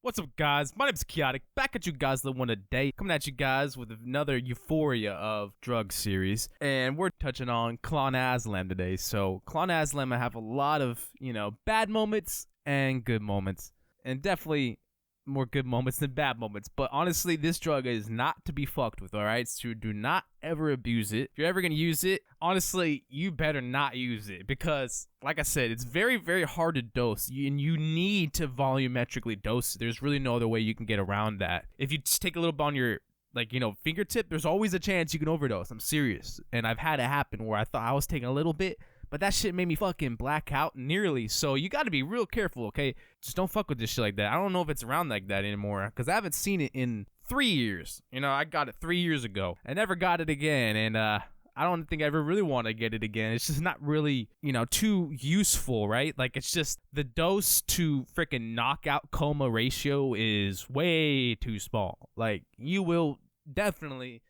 What's up, guys? My name's Chaotic, back at you guys the one a day, coming at you guys with another Euphoria of drug series, and we're touching on clonazolam today. So clonazolam, I have a lot of, bad moments and good moments, and definitely more good moments than bad moments. But honestly, this drug is not to be fucked with, alright? So do not ever abuse it. If you're ever gonna use it, honestly, you better not use it, because like I said, it's very, very hard to dose, and you need to volumetrically dose it. There's really no other way you can get around that. If you just take a little bit on your fingertip, there's always a chance you can overdose. I'm serious. And I've had it happen where I thought I was taking a little bit, but that shit made me fucking black out nearly. So you got to be real careful, okay? Just don't fuck with this shit like that. I don't know if it's around like that anymore, because I haven't seen it in 3 years. I got it 3 years ago. I never got it again, and I don't think I ever really want to get it again. It's just not really, too useful, right? Like, it's just the dose to freaking knockout coma ratio is way too small. Like, you will definitely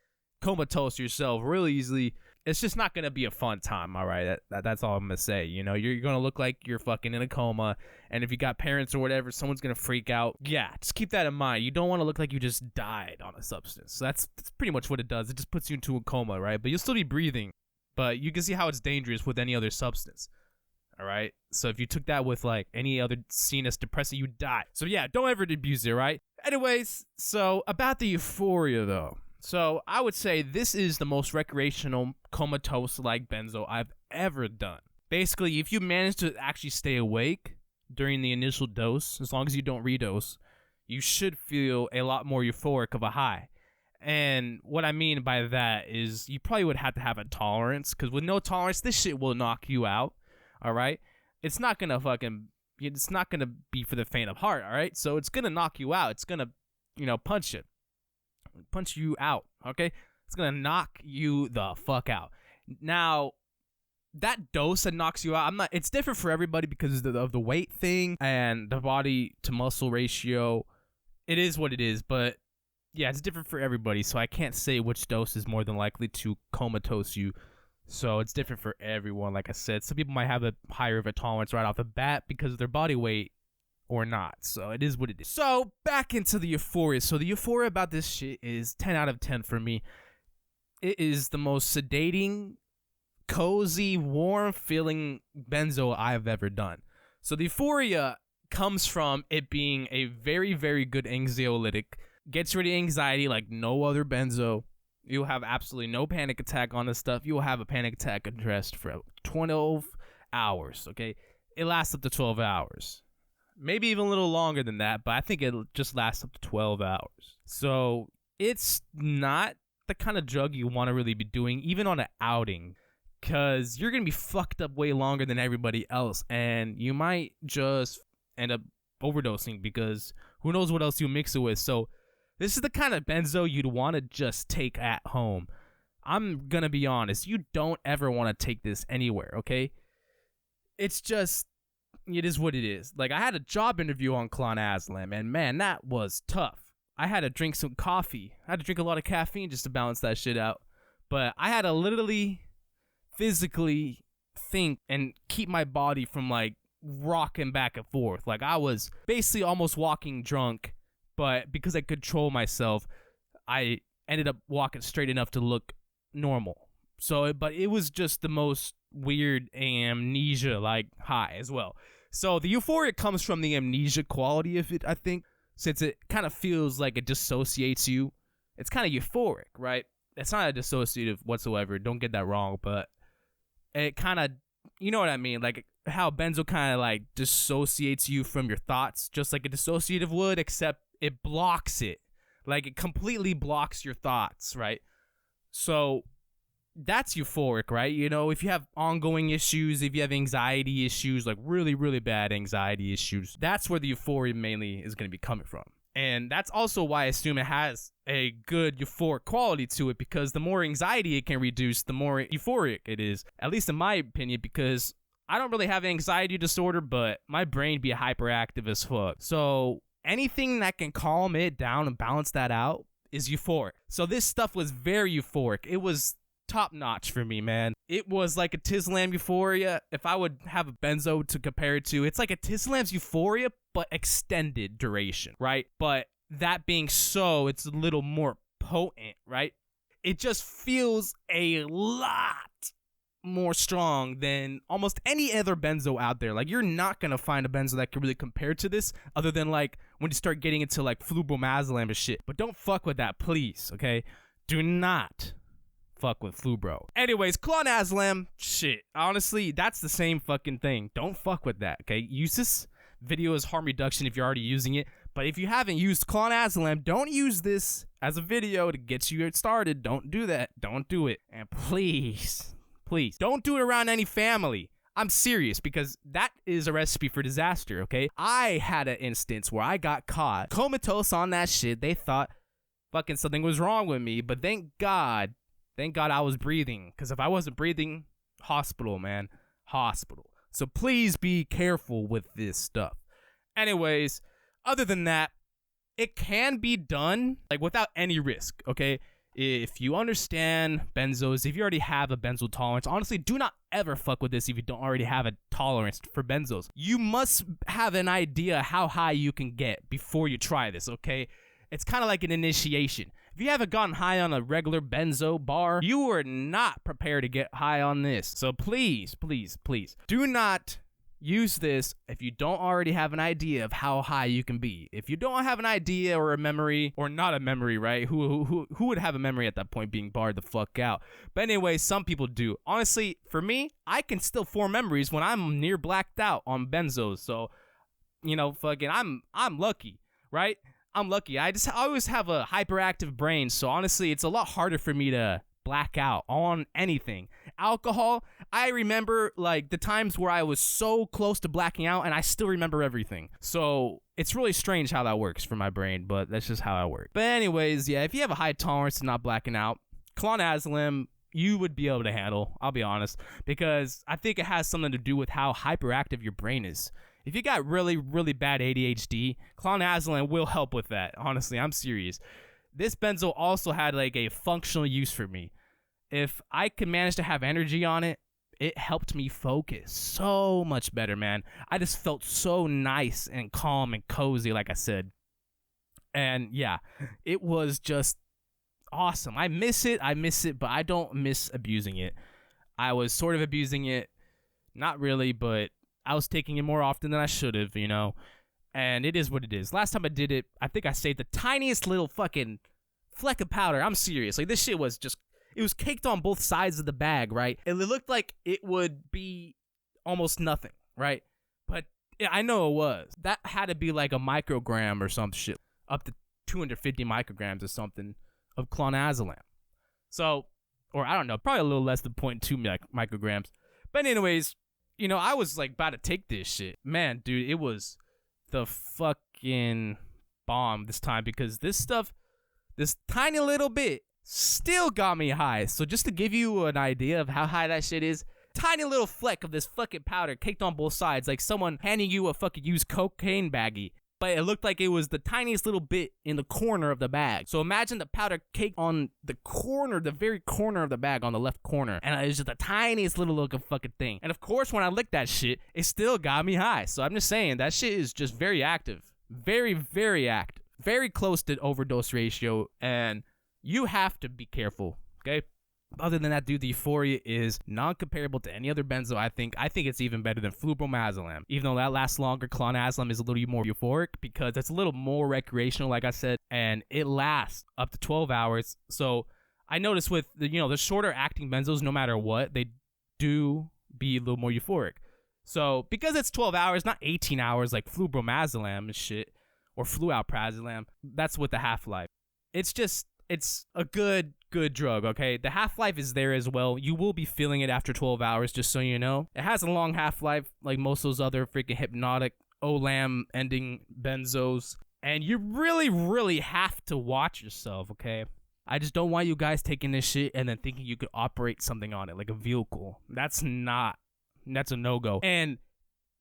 comatose yourself really easily. It's just not going to be a fun time, all right? That's all I'm going to say. You're going to look like you're fucking in a coma, and if you got parents or whatever, someone's going to freak out. Yeah, just keep that in mind. You don't want to look like you just died on a substance. So that's pretty much what it does. It just puts you into a coma, right? But you'll still be breathing, but you can see how it's dangerous with any other substance, all right? So if you took that with, like, any other CNS depressant, you die. So yeah, don't ever abuse it, right? Anyways, so about the Euphoria, though. So I would say this is the most recreational comatose-like benzo I've ever done. Basically, if you manage to actually stay awake during the initial dose, as long as you don't redose, you should feel a lot more euphoric of a high. And what I mean by that is you probably would have to have a tolerance, because with no tolerance, this shit will knock you out, all right? It's not going to be for the faint of heart, all right? So it's going to knock you out. It's going to, punch you out, okay? It's gonna knock you the fuck out. Now, that dose that knocks you out, it's different for everybody because of the weight thing and the body to muscle ratio. It is what it is, but yeah, it's different for everybody, so I can't say which dose is more than likely to comatose you. So it's different for everyone. Like I said, some people might have a higher of a tolerance right off the bat because of their body weight, or not. So it is what it is. So back into the Euphoria. So the Euphoria about this shit is 10 out of 10 for me. It is the most sedating, cozy, warm feeling benzo I've ever done. So the Euphoria comes from it being a very, very good anxiolytic. Gets rid of anxiety like no other benzo. You'll have absolutely no panic attack on this stuff. You'll have a panic attack addressed for 12 hours, okay? It lasts up to 12 hours. Maybe even a little longer than that, but I think it'll just last up to 12 hours. So it's not the kind of drug you want to really be doing, even on an outing, because you're going to be fucked up way longer than everybody else, and you might just end up overdosing because who knows what else you mix it with. So this is the kind of benzo you'd want to just take at home. I'm going to be honest, you don't ever want to take this anywhere, okay? It's just... it is what it is. Like, I had a job interview on clonazolam, and man, that was tough. I had to drink some coffee. I had to drink a lot of caffeine just to balance that shit out. But I had to literally, physically think and keep my body from, like, rocking back and forth. Like, I was basically almost walking drunk, but because I control myself, I ended up walking straight enough to look normal. So, but it was just the most weird amnesia-like high as well. So the Euphoria comes from the amnesia quality of it, I think, since it kind of feels like it dissociates you. It's kind of euphoric, right? It's not a dissociative whatsoever, don't get that wrong, but it kind of, you know what I mean? Like how benzo kind of like dissociates you from your thoughts, just like a dissociative would, except it blocks it. Like it completely blocks your thoughts, right? So that's euphoric, right? If you have ongoing issues, if you have anxiety issues, like really, really bad anxiety issues, that's where the euphoria mainly is going to be coming from. And that's also why I assume it has a good euphoric quality to it, because the more anxiety it can reduce, the more euphoric it is, at least in my opinion, because I don't really have anxiety disorder, but my brain be hyperactive as fuck. So anything that can calm it down and balance that out is euphoric. So this stuff was very euphoric. It was top notch for me, man. It was like a Tislam Euphoria. If I would have a benzo to compare it to, it's like a Tislam's Euphoria, but extended duration, right? But that being so, it's a little more potent, right? It just feels a lot more strong than almost any other benzo out there. Like, you're not gonna find a benzo that can really compare to this, other than like when you start getting into like flubromazolam and shit. But don't fuck with that, please, okay? Do not fuck with flubro. Anyways, clonazolam, shit. Honestly, that's the same fucking thing. Don't fuck with that, okay? Use this video as harm reduction if you're already using it. But if you haven't used clonazolam, don't use this as a video to get you started. Don't do that. Don't do it. And please, please, don't do it around any family. I'm serious, because that is a recipe for disaster, okay? I had an instance where I got caught comatose on that shit. They thought fucking something was wrong with me, but thank God I was breathing, because if I wasn't breathing, hospital, man, hospital. So please be careful with this stuff. Anyways, other than that, it can be done like without any risk, okay? If you understand benzos, if you already have a benzo tolerance, honestly, do not ever fuck with this if you don't already have a tolerance for benzos. You must have an idea how high you can get before you try this, okay? It's kind of like an initiation. If you haven't gotten high on a regular benzo bar, you are not prepared to get high on this. So please, please, please, do not use this if you don't already have an idea of how high you can be. If you don't have an idea or a memory, or not a memory, right? Who would have a memory at that point, being barred the fuck out? But anyway, some people do. Honestly, for me, I can still form memories when I'm near blacked out on benzos. So, you know, fucking, I'm lucky, right? I'm lucky. I always have a hyperactive brain, so honestly, it's a lot harder for me to black out on anything. Alcohol, I remember like the times where I was so close to blacking out and I still remember everything. So it's really strange how that works for my brain, but that's just how I work. But anyways, yeah, if you have a high tolerance to not blacking out, clonazolam, you would be able to handle, I'll be honest, because I think it has something to do with how hyperactive your brain is. If you got really, really bad ADHD, clonazolam will help with that. Honestly, I'm serious. This benzo also had like a functional use for me. If I could manage to have energy on it, it helped me focus so much better, man. I just felt so nice and calm and cozy, like I said. And yeah, it was just awesome. I miss it, but I don't miss abusing it. I was sort of abusing it. Not really, but I was taking it more often than I should have, you know. And it is what it is. Last time I did it, I think I saved the tiniest little fucking fleck of powder. I'm serious. Like, this shit was just, it was caked on both sides of the bag, right? It looked like it would be almost nothing, right? But I know it was. That had to be like a microgram or some shit. Up to 250 micrograms or something of clonazolam. So, or I don't know, probably a little less than 0.2 micrograms. But anyways, you know, I was like about to take this shit. Man, dude, it was the fucking bomb this time, because this stuff, this tiny little bit, still got me high. So just to give you an idea of how high that shit is, tiny little fleck of this fucking powder caked on both sides, like someone handing you a fucking used cocaine baggie. But it looked like it was the tiniest little bit in the corner of the bag. So imagine the powder cake on the corner, the very corner of the bag on the left corner. And it was just the tiniest little looking fucking thing. And of course, when I licked that shit, it still got me high. So I'm just saying, that shit is just very active. Very, very active. Very close to overdose ratio. And you have to be careful, okay? Other than that, dude, the Euphoria is non-comparable to any other benzo, I think. I think it's even better than flubromazolam. Even though that lasts longer, clonazolam is a little more euphoric because it's a little more recreational, like I said, and it lasts up to 12 hours. So I noticed with the shorter acting benzos, no matter what, they do be a little more euphoric. So because it's 12 hours, not 18 hours like flubromazolam and shit, or flualprazolam, that's with the half-life. It's a good drug, okay? The half-life is there as well. You will be feeling it after 12 hours, just so you know. It has a long half-life, like most of those other freaking hypnotic OLAM ending benzos. And you really, really have to watch yourself, okay? I just don't want you guys taking this shit and then thinking you could operate something on it, like a vehicle. That's a no-go. And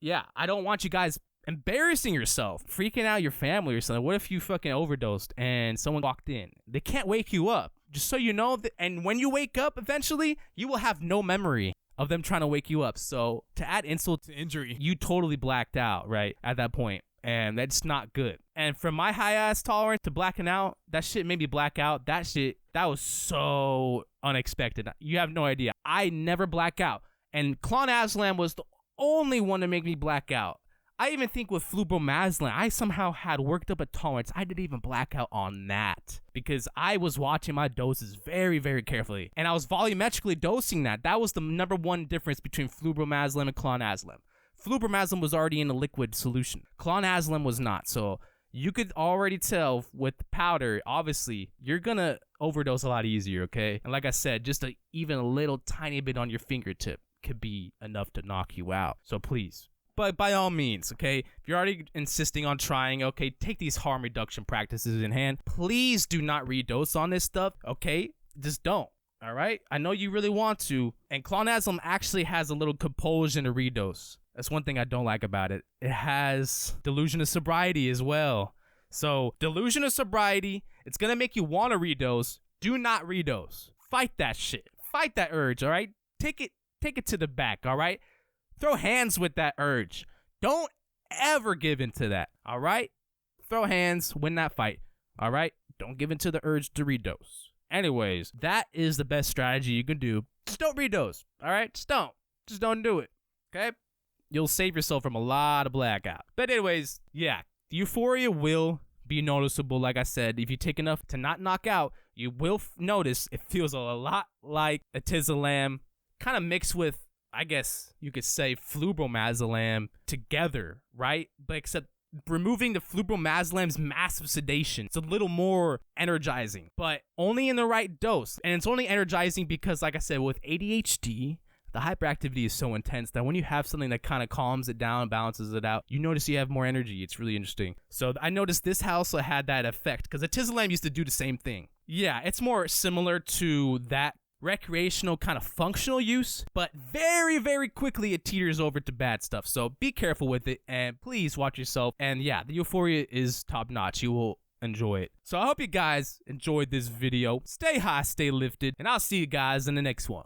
yeah, I don't want you guys embarrassing yourself, freaking out your family or something. What if you fucking overdosed and someone walked in? They can't wake you up. Just so you know, and when you wake up eventually, you will have no memory of them trying to wake you up. So to add insult to injury, you totally blacked out, right, at that point. And that's not good. And from my high ass tolerance to blacking out, that shit made me black out. That was so unexpected. You have no idea. I never black out. And clonazepam was the only one to make me black out. I even think with flubromazolam, I somehow had worked up a tolerance. I didn't even black out on that because I was watching my doses very, very carefully. And I was volumetrically dosing that. That was the number one difference between flubromazolam and clonazepam. Flubromazolam was already in a liquid solution. Clonazepam was not. So you could already tell with the powder, obviously, you're going to overdose a lot easier, okay? And like I said, just even a little tiny bit on your fingertip could be enough to knock you out. So please. But by all means, okay, if you're already insisting on trying, okay, take these harm reduction practices in hand. Please do not redose on this stuff, okay? Just don't. All right? I know you really want to. And clonazepam actually has a little compulsion to redose. That's one thing I don't like about it. It has delusion of sobriety as well. So delusion of sobriety, it's going to make you want to redose. Do not redose. Fight that shit. Fight that urge, all right? Take it to the back, all right? Throw hands with that urge. Don't ever give in to that, all right? Throw hands, win that fight, all right? Don't give in to the urge to redose. Anyways, that is the best strategy you can do. Just don't redose, all right? Just don't do it, okay? You'll save yourself from a lot of blackout. But anyways, yeah, the euphoria will be noticeable. Like I said, if you take enough to not knock out, you will notice it feels a lot like atizolam, kind of mixed with, I guess you could say, flubromazolam together, right? But except removing the flubromazolam's massive sedation, it's a little more energizing, but only in the right dose. And it's only energizing because, like I said, with ADHD, the hyperactivity is so intense that when you have something that kind of calms it down, balances it out, you notice you have more energy. It's really interesting. So I noticed this also had that effect because atizolam used to do the same thing. Yeah, it's more similar to that recreational kind of functional use, but very, very quickly it teeters over to bad stuff. So be careful with it and please watch yourself. And yeah, the euphoria is top notch. You will enjoy it. So I hope you guys enjoyed this video. Stay high, stay lifted, and I'll see you guys in the next one.